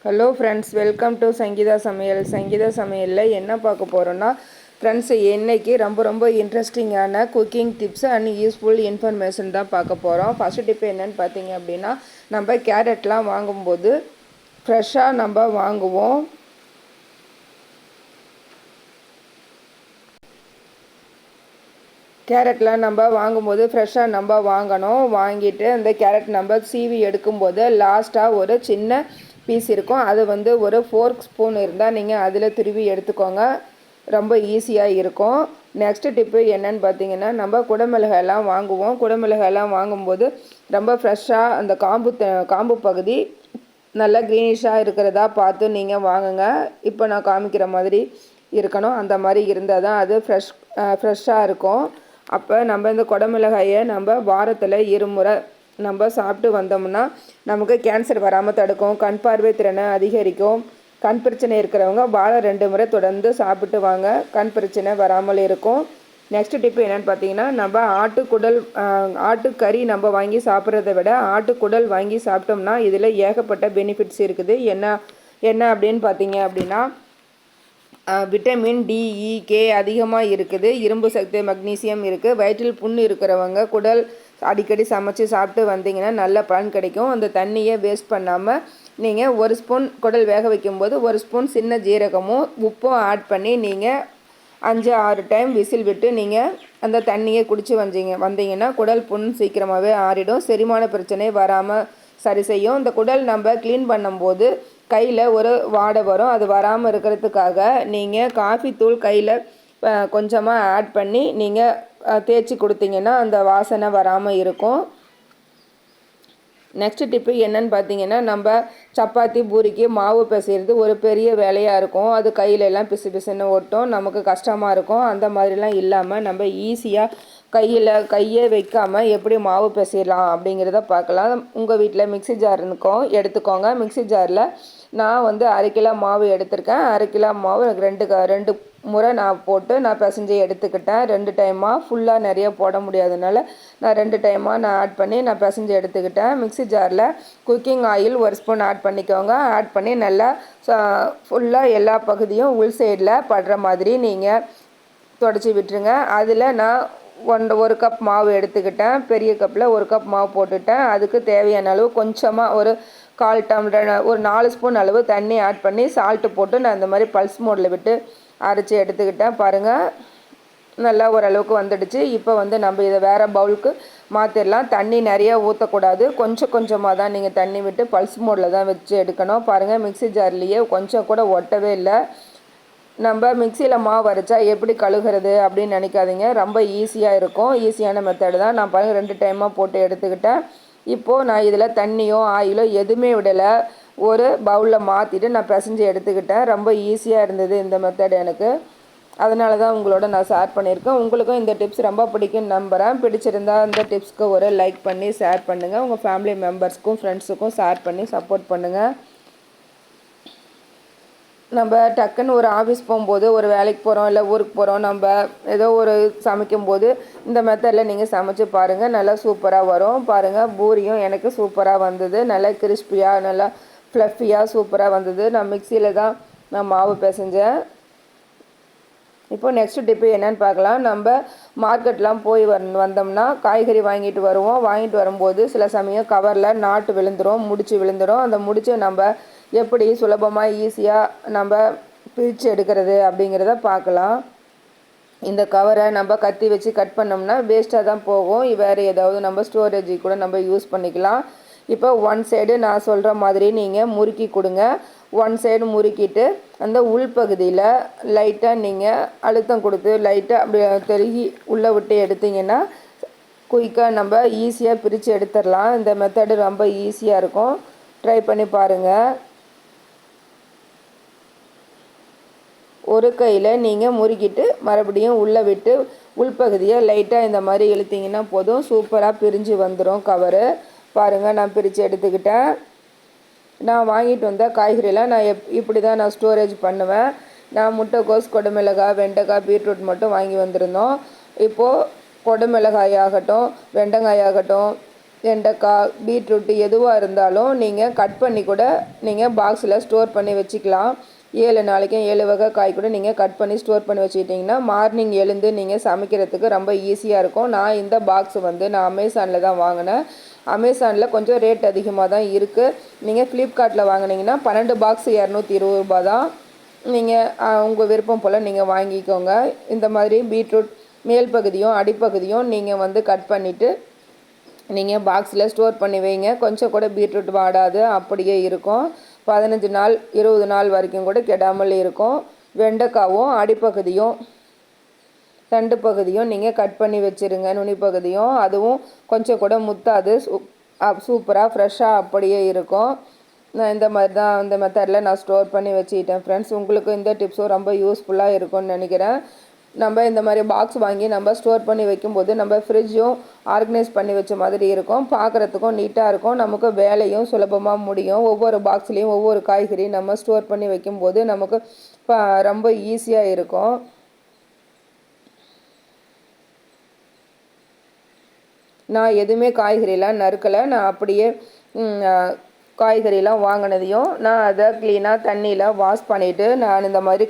Hello friends, welcome to Sangeetha சமையல். சங்கீதா சமையலில் என்ன பார்க்க போகிறோன்னா ஃப்ரெண்ட்ஸ், இன்றைக்கி ரொம்ப இன்ட்ரெஸ்டிங்கான cooking tips and useful information தான் பார்க்க போகிறோம். ஃபஸ்ட்டு டிப் என்னென்னு பார்த்தீங்க அப்படின்னா, நம்ம கேரட்லாம் வாங்கும்போது ஃப்ரெஷ்ஷாக நம்ம வாங்குவோம். கேரட்லாம் நம்ம வாங்கும்போது ஃப்ரெஷ்ஷாக நம்ம வாங்கணும். வாங்கிட்டு அந்த கேரட் நம்ம சீவி எடுக்கும்போது லாஸ்ட்டாக ஒரு சின்ன பீஸ் இருக்கும். அது ஒரு ஃபோர்க் ஸ்பூன் இருந்தால் நீங்கள் அதில் துருவி எடுத்துக்கோங்க. ரொம்ப ஈஸியாக இருக்கும். நெக்ஸ்ட்டு டிப்பு என்னன்னு பார்த்தீங்கன்னா, நம்ம குடமிளகாயெல்லாம் வாங்குவோம். குடமிளகாயெல்லாம் வாங்கும்போது ரொம்ப ஃப்ரெஷ்ஷாக அந்த காம்பு பகுதி நல்லா க்ரீனிஷாக இருக்கிறதா பார்த்து நீங்கள் வாங்குங்க. இப்போ நான் காமிக்கிற மாதிரி இருக்கணும். அந்த மாதிரி இருந்தால் தான் அது ஃப்ரெஷ்ஷாக இருக்கும். அப்போ நம்ம இந்த குடமிளகாயை நம்ம வாரத்தில் இருமுறை நம்ம சாப்பிட்டு வந்தோம்னா நமக்கு கேன்சர் வராமல் தடுக்கும், கண் பார்வை திறனை அதிகரிக்கும். கண் பிரச்சனை இருக்கிறவங்க வாரம் 2 முறை தொடர்ந்து சாப்பிட்டு வாங்க, கண் பிரச்சனை வராமல் இருக்கும். நெக்ஸ்ட் டிப்பு என்னென்னு பார்த்தீங்கன்னா, நம்ம ஆட்டுக்கறி நம்ம வாங்கி சாப்பிட்றத விட ஆட்டுக்குடல் வாங்கி சாப்பிட்டோம்னா இதில் ஏகப்பட்ட பெனிஃபிட்ஸ் இருக்குது. என்ன அப்படின்னு பார்த்தீங்க அப்படின்னா, விட்டமின் டி, இ, கே அதிகமாக இருக்குது. இரும்பு சக்தி, மக்னீசியம் இருக்குது. வயிற்றில் புண் இருக்கிறவங்க குடல் அடிக்கடி சமைச்சு சாப்பிட்டு வந்தீங்கன்னா நல்ல பலன் கிடைக்கும். அந்த தண்ணியை வேஸ்ட் பண்ணாமல் நீங்கள் 1 ஸ்பூன் குடல் வேக வைக்கும்போது 1 ஸ்பூன் சின்ன ஜீரகமும் உப்பும் ஆட் பண்ணி நீங்கள் 5-6 டைம் விசில் விட்டு நீங்கள் அந்த தண்ணியை குடிச்சு வந்தீங்கன்னா குடல் புண் சீக்கிரமாகவே ஆறிடும். செரிமான பிரச்சனை வராமல் சரி செய்யும். இந்த குடல் நம்ம க்ளீன் பண்ணும்போது கையில் ஒரு வாடை வரும். அது வராமல் இருக்கிறதுக்காக நீங்கள் காஃபி தூள் கையில் கொஞ்சமாக ஆட் பண்ணி நீங்கள் தேய்ச்சி கொடுத்தீங்கன்னா அந்த வாசனை வராமல் இருக்கும். நெக்ஸ்ட் டிப்பு என்னன்னு பார்த்தீங்கன்னா, நம்ம சப்பாத்தி பூரிக்கு மாவு பிசைகிறது ஒரு பெரிய வேலையாக இருக்கும். அது கையிலெல்லாம் பிசு பிசுன்னு ஒட்டும், நமக்கு கஷ்டமாக இருக்கும். அந்த மாதிரிலாம் இல்லாமல் நம்ம ஈஸியாக கையை வைக்காமல் எப்படி மாவு பிசையலாம் அப்படிங்கிறத பார்க்கலாம். உங்கள் வீட்டில் மிக்ஸி ஜார் எடுத்துக்கோங்க. மிக்ஸி ஜாரில் நான் 1/2 கிலோ மாவு எடுத்திருக்கேன். 1/2 கிலோ மாவு எனக்கு 2 முறை நான் போட்டு நான் பிசைஞ்சு எடுத்துக்கிட்டேன். 2 டைமாக ஃபுல்லாக நிறைய போட முடியாதனால நான் 2 டைமாக நான் ஆட் பண்ணி நான் பிசைஞ்சு எடுத்துக்கிட்டேன். மிக்ஸி ஜாரில் குக்கிங் ஆயில் 1 ஸ்பூன் ஆட் பண்ணிக்கோங்க. ஆட் பண்ணி நல்லா ஃபுல்லாக எல்லா பகுதியும் உள் சைடில் படுற மாதிரி நீங்கள் தொடச்சி விட்டுருங்க. அதில் நான் 1 கப் மாவு எடுத்துக்கிட்டேன். பெரிய கப்பில் 1 கப் மாவு போட்டுட்டேன். அதுக்கு தேவையான அளவு கொஞ்சமாக ஒரு 1/4 டம்ளர் ஒரு 4 ஸ்பூன் அளவு தண்ணி ஆட் பண்ணி சால்ட்டு போட்டு நான் இந்த மாதிரி பல்ஸ் மோடில் விட்டு அரைச்சி எடுத்துக்கிட்டேன். பாருங்கள், நல்லா ஓரளவுக்கு வந்துடுச்சு. இப்போ நம்ம இதை வேறு பவுலுக்கு மாற்றிடலாம். தண்ணி நிறையா ஊற்றக்கூடாது, கொஞ்சமாக தான் நீங்கள் தண்ணி விட்டு பல்ஸ் மோடில் தான் வச்சு எடுக்கணும். பாருங்கள், மிக்ஸி ஜார்லேயே கொஞ்சம் கூட ஒட்டவே இல்லை. நம்ம மிக்சியில் மாவு அரைச்சா எப்படி கழுகுறது அப்படின்னு நினைக்காதீங்க. ரொம்ப ஈஸியாக இருக்கும். ஈஸியான மெத்தடு தான். நான் பாருங்கள் 2 டைமாக போட்டு எடுத்துக்கிட்டேன். இப்போது நான் இதில் தண்ணியோ ஆயிலோ எதுவுமே விடலை. ஒரு பவுலில் மாற்றிட்டு நான் பிசைஞ்சு எடுத்துக்கிட்டேன். ரொம்ப ஈஸியாக இருந்தது இந்த மெத்தட் எனக்கு. அதனால தான் உங்களோட நான் ஷேர் பண்ணியிருக்கேன். உங்களுக்கும் இந்த டிப்ஸ் ரொம்ப பிடிக்கும்னு நம்புகிறேன். பிடிச்சிருந்தா இந்த டிப்ஸ்க்கு ஒரு லைக் பண்ணி ஷேர் பண்ணுங்கள். உங்கள் ஃபேமிலி மெம்பர்ஸ்க்கும் ஃப்ரெண்ட்ஸுக்கும் ஷேர் பண்ணி சப்போர்ட் பண்ணுங்கள். நம்ம டக்குன்னு ஒரு ஆஃபீஸ் போகும்போது, ஒரு வேலைக்கு போகிறோம், இல்லை ஊருக்கு போகிறோம், நம்ம ஏதோ ஒரு சமைக்கும்போது இந்த மெத்தடில் நீங்கள் சமைச்சு பாருங்கள். நல்லா சூப்பராக வரும். பாருங்கள், பூரியும் எனக்கு சூப்பராக வந்தது. நல்லா கிறிஸ்பியாக, நல்லா ஃப்ளஃபியாக சூப்பராக வந்தது. நான் மிக்சியில் தான் நான் மாவு பிசைஞ்சேன். இப்போ நெக்ஸ்ட் டிப்பு என்னென்னு பார்க்கலாம். நம்ம மார்க்கெட்லாம் போய் வந்தோம்னா காய்கறி வாங்கிட்டு வருவோம். வாங்கிட்டு வரும்போது சில சமயம் கவரில் நாட்டு விழுந்துடும், முடிச்சு விழுந்துடும். அந்த முடிச்சு நம்ம எப்படி சுலபமாக ஈஸியாக நம்ம பிரித்து எடுக்கிறது அப்படிங்கிறத பார்க்கலாம். இந்த கவரை நம்ம கத்தி வச்சு கட் பண்ணோம்னா வேஸ்ட்டாக தான் போகும். வேறு ஏதாவது நம்ம ஸ்டோரேஜுக்கு கூட நம்ம யூஸ் பண்ணிக்கலாம். இப்போ 1 சைடு நான் சொல்கிற மாதிரி நீங்கள் முறுக்கி கொடுங்க. 1 சைடு முறுக்கிட்டு அந்த உள்பகுதியில் லைட்டாக நீங்கள் அழுத்தம் கொடுத்து லைட்டாக அப்படி தெருகி உள்ளே விட்டு எடுத்திங்கன்னா குயிக்காக நம்ம ஈஸியாக பிரித்து எடுத்துடலாம். இந்த மெத்தடு ரொம்ப ஈஸியாக இருக்கும். ட்ரை பண்ணி பாருங்கள். ஒரு கையில் நீங்கள் முறுக்கிட்டு மறுபடியும் உள்ளே விட்டு உள்பகுதியை லைட்டாக இந்த மாதிரி இழுத்திங்கன்னா போதும். சூப்பராக பிரிஞ்சு வந்துடும் கவரு. பாருங்கள், நான் பிரித்து எடுத்துக்கிட்டேன். நான் வாங்கிட்டு வந்த காய்கறிலாம் நான் இப்படி தான் நான் ஸ்டோரேஜ் பண்ணுவேன். நான் முட்டைக்கோஸ், கொடமிளகாய், வெண்டைக்காய், பீட்ரூட் மட்டும் வாங்கி வந்திருந்தோம். இப்போது கொடமிளகாய் ஆகட்டும், வெண்டைக்காய் ஆகட்டும், வெண்டைக்காய், பீட்ரூட்டு எதுவாக இருந்தாலும் நீங்கள் கட் பண்ணி கூட நீங்கள் பாக்ஸில் ஸ்டோர் பண்ணி வச்சுக்கலாம். 7 நாளைக்கும் 7 வகை காய் கூட நீங்கள் கட் பண்ணி ஸ்டோர் பண்ணி வச்சுக்கிட்டிங்கன்னா மார்னிங் எழுந்து நீங்கள் சமைக்கிறதுக்கு ரொம்ப ஈஸியாக இருக்கும். நான் இந்த பாக்ஸ் வந்து நான் அமேசானில் தான் வாங்கினேன். அமேசானில் கொஞ்சம் ரேட் அதிகமாக தான் இருக்குது. நீங்கள் ஃப்ளிப்கார்ட்டில் வாங்கினீங்கன்னா 12 பாக்ஸ் 220 ரூபா தான். நீங்கள் உங்கள் விருப்பம் போல் நீங்கள் வாங்கிக்கோங்க. இந்த மாதிரி பீட்ரூட் மேல் பகுதியும் அடிப்பகுதியும் நீங்கள் வந்து கட் பண்ணிவிட்டு நீங்கள் பாக்ஸில் ஸ்டோர் பண்ணி வைங்க. கொஞ்சம் கூட பீட்ரூட் வாடாது, அப்படியே இருக்கும். 15 நாள் 20 நாள் வரைக்கும் கூட கெடாமல் இருக்கும். வெண்டைக்காவும் அடிப்பகுதியும் தண்டு பகுதியும் நீங்கள் கட் பண்ணி வச்சுருங்க. நுனி பகுதியும் அதுவும் கொஞ்சம் கூட முத்தாது, சூப்பராக ஃப்ரெஷ்ஷாக அப்படியே இருக்கும். நான் இந்த மாதிரி தான் இந்த மெத்தடில் நான் ஸ்டோர் பண்ணி வச்சுக்கிட்டேன் ஃப்ரெண்ட்ஸ். உங்களுக்கு இந்த டிப்ஸும் ரொம்ப யூஸ்ஃபுல்லாக இருக்கும்னு நினைக்கிறேன். நம்ம இந்த மாதிரி பாக்ஸ் வாங்கி நம்ம ஸ்டோர் பண்ணி வைக்கும்போது நம்ம ஃப்ரிட்ஜும் ஆர்கனைஸ் பண்ணி வச்ச மாதிரி இருக்கும். பார்க்குறதுக்கும் நீட்டாக இருக்கும். நமக்கு வேலையும் சுலபமாக முடியும். ஒவ்வொரு பாக்ஸ்லேயும் ஒவ்வொரு காய்கறி நம்ம ஸ்டோர் பண்ணி வைக்கும்போது நமக்கு ரொம்ப ஈஸியாக இருக்கும். நான் எதுவுமே காய்கறிலாம் நறுக்கலை. நான் அப்படியே காய்கறிலாம் வாங்கினதையும் நான் அதை க்ளீனாக தண்ணியில் வாஷ் பண்ணிவிட்டு நான் இந்த மாதிரி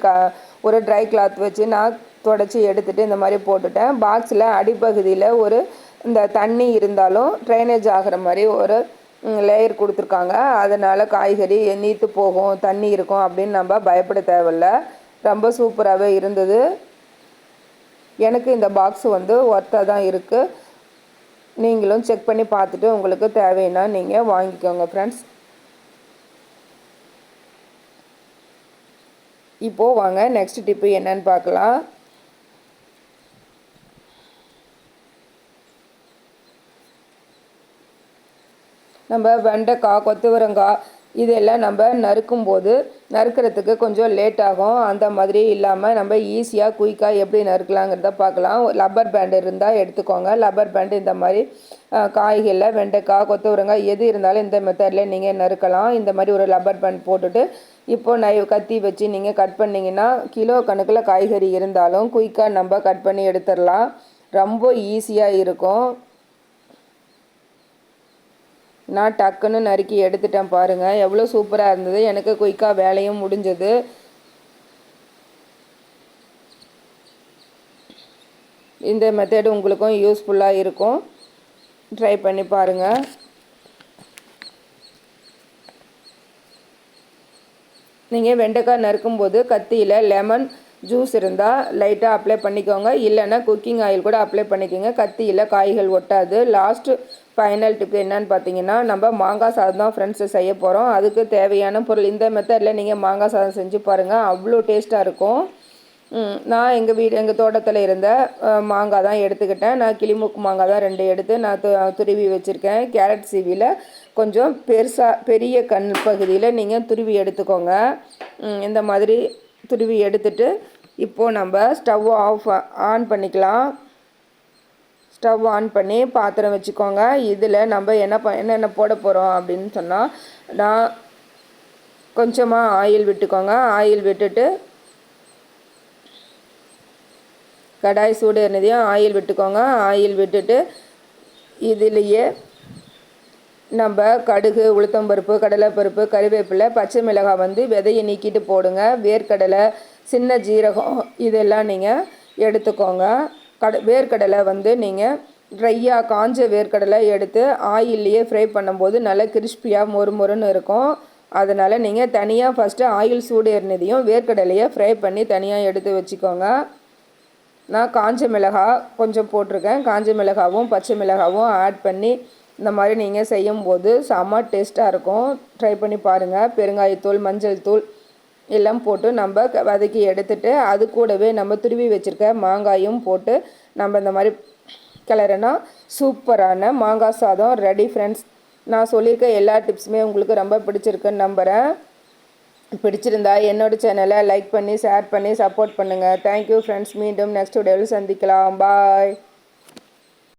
ஒரு ட்ரை கிளாத் வச்சு நான் தொடச்சி எடுத்துகிட்டு இந்த மாதிரி போட்டுட்டேன். பாக்ஸில் அடிப்பகுதியில் ஒரு இந்த தண்ணி இருந்தாலும் ட்ரைனேஜ் ஆகிற மாதிரி ஒரு லேயர் கொடுத்துருக்காங்க. அதனால் காய்கறி நீத்து போகும், தண்ணி இருக்கும் அப்படின்னு நம்ம பயப்பட தேவையில்ல. ரொம்ப சூப்பராகவே இருந்தது. எனக்கு இந்த பாக்ஸ் வந்து ஒர்த்தாக தான் இருக்குது. நீங்களும் செக் பண்ணி பார்த்துட்டு உங்களுக்கு தேவைன்னா நீங்கள் வாங்கிக்கோங்க ஃப்ரெண்ட்ஸ். இப்போது வாங்க நெக்ஸ்ட் டிப்பு என்னன்னு பார்க்கலாம். நம்ம வெண்டைக்காய், கொத்தவரங்காய் இதெல்லாம் நம்ம நறுக்கிறதுக்கு கொஞ்சம் லேட் ஆகும். அந்த மாதிரி இல்லாமல் நம்ம ஈஸியாக குயிக்காக எப்படி நறுக்கலாங்கிறத பார்க்கலாம். லப்பர் பேண்டு இருந்தால் எடுத்துக்கோங்க. லப்பர் பேண்டு இந்த மாதிரி காய்களில் வெண்டைக்காய், கொத்தவரங்காய் எது இருந்தாலும் இந்த மெத்தடில் நீங்கள் நறுக்கலாம். இந்த மாதிரி ஒரு லப்பர் பேண்ட் போட்டுட்டு இப்போது கத்தி வச்சு நீங்கள் கட் பண்ணிங்கன்னா கிலோ கணக்கில் காய்கறி இருந்தாலும் குயிக்காக நம்ம கட் பண்ணி எடுத்துடலாம். ரொம்ப ஈஸியாக இருக்கும். நான் டக்குன்னு நறுக்கி எடுத்துட்டேன் பாருங்கள். எவ்வளோ சூப்பராக இருந்தது. எனக்கு குயிக்காக வேலையும் முடிஞ்சது. இந்த மெத்தடு உங்களுக்கும் யூஸ்ஃபுல்லாக இருக்கும். ட்ரை பண்ணி பாருங்கள். நீங்கள் வெண்டைக்காய் நறுக்கும்போது கத்தியில் லெமன் ஜூஸ் இருந்தால் லைட்டாக அப்ளை பண்ணிக்கோங்க. இல்லைன்னா குக்கிங் ஆயில் கூட அப்ளை பண்ணிக்கோங்க. கத்தியில் காய்கள் ஒட்டாது. லாஸ்ட்டு ஃபைனல் டிப் என்னன்னு பார்த்தீங்கன்னா, நம்ம மாங்காய் சாதம் தான் ஃப்ரெண்ட்ஸு செய்ய போகிறோம். அதுக்கு தேவையான பொருள் இந்த மெத்தடில் நீங்கள் மாங்காய் சாதம் செஞ்சு பாருங்கள். அவ்வளோ டேஸ்ட்டாக இருக்கும். நான் எங்கள் தோட்டத்தில் இருந்த மாங்காய் தான் எடுத்துக்கிட்டேன். நான் கிளிமூக்கு மாங்காய் தான் 2 எடுத்து நான் துருவி வச்சுருக்கேன். கேரட் சீவியில் கொஞ்சம் பெரிய கண் பகுதியில் நீங்கள் துருவி எடுத்துக்கோங்க. இந்த மாதிரி துருவி எடுத்துட்டு இப்போது நம்ம ஸ்டவ் ஆன் பண்ணிக்கலாம். ஸ்டவ் ஆன் பண்ணி பாத்திரம் வச்சுக்கோங்க. இதில் நம்ம என்னென்ன போட போகிறோம் அப்படின்னு சொன்னால், நான் கொஞ்சமாக ஆயில் விட்டுக்கோங்க. ஆயில் விட்டுட்டு கடாய் சூடு என்னதையும் ஆயில் விட்டுக்கோங்க. ஆயில் விட்டுட்டு இதிலேயே நம்ம கடுகு, உளுத்தம்பருப்பு, கடலைப்பருப்பு, கறிவேப்பிலை, பச்சை மிளகாய் வந்து விதையை நீக்கிட்டு போடுங்க. வேர்க்கடலை, சின்ன ஜீரகம் இதெல்லாம் நீங்கள் எடுத்துக்கோங்க. வேர்க்கடலை வந்து நீங்கள் ட்ரையாக காஞ்ச வேர்க்கடலை எடுத்து ஆயில்லையே ஃப்ரை பண்ணும்போது நல்லா கிறிஸ்பியாக மொறுமொறுன்னு இருக்கும். அதனால் நீங்கள் தனியாக ஃபஸ்ட்டு ஆயில் சூடு ஏறினதையும் வேர்க்கடலையை ஃப்ரை பண்ணி தனியாக எடுத்து வச்சுக்கோங்க. நான் காஞ்ச மிளகாய் கொஞ்சம் போட்டிருக்கேன். காஞ்ச மிளகாவும் பச்சை மிளகாவும் ஆட் பண்ணி இந்த மாதிரி நீங்கள் செய்யும்போது செம்ம டேஸ்ட்டாக இருக்கும். ட்ரை பண்ணி பாருங்கள். பெருங்காயத்தூள், மஞ்சள் தூள் எல்லாம் போட்டு நம்ம வதக்கி எடுத்துட்டு அது கூடவே நம்ம துருவி வச்சுருக்க மாங்காயும் போட்டு நம்ம இந்த மாதிரி கிளறுனா சூப்பரான மாங்காய் சாதம் ரெடி ஃப்ரெண்ட்ஸ். நான் சொல்லியிருக்க எல்லா டிப்ஸுமே உங்களுக்கு ரொம்ப பிடிச்சிருக்குன்னு நம்புகிறேன். பிடிச்சிருந்தா என்னோடய சேனலை லைக் பண்ணி ஷேர் பண்ணி சப்போர்ட் பண்ணுங்கள். Thank you friends. மீண்டும் நெக்ஸ்ட் வீடியோவில் சந்திக்கலாம். பாய்.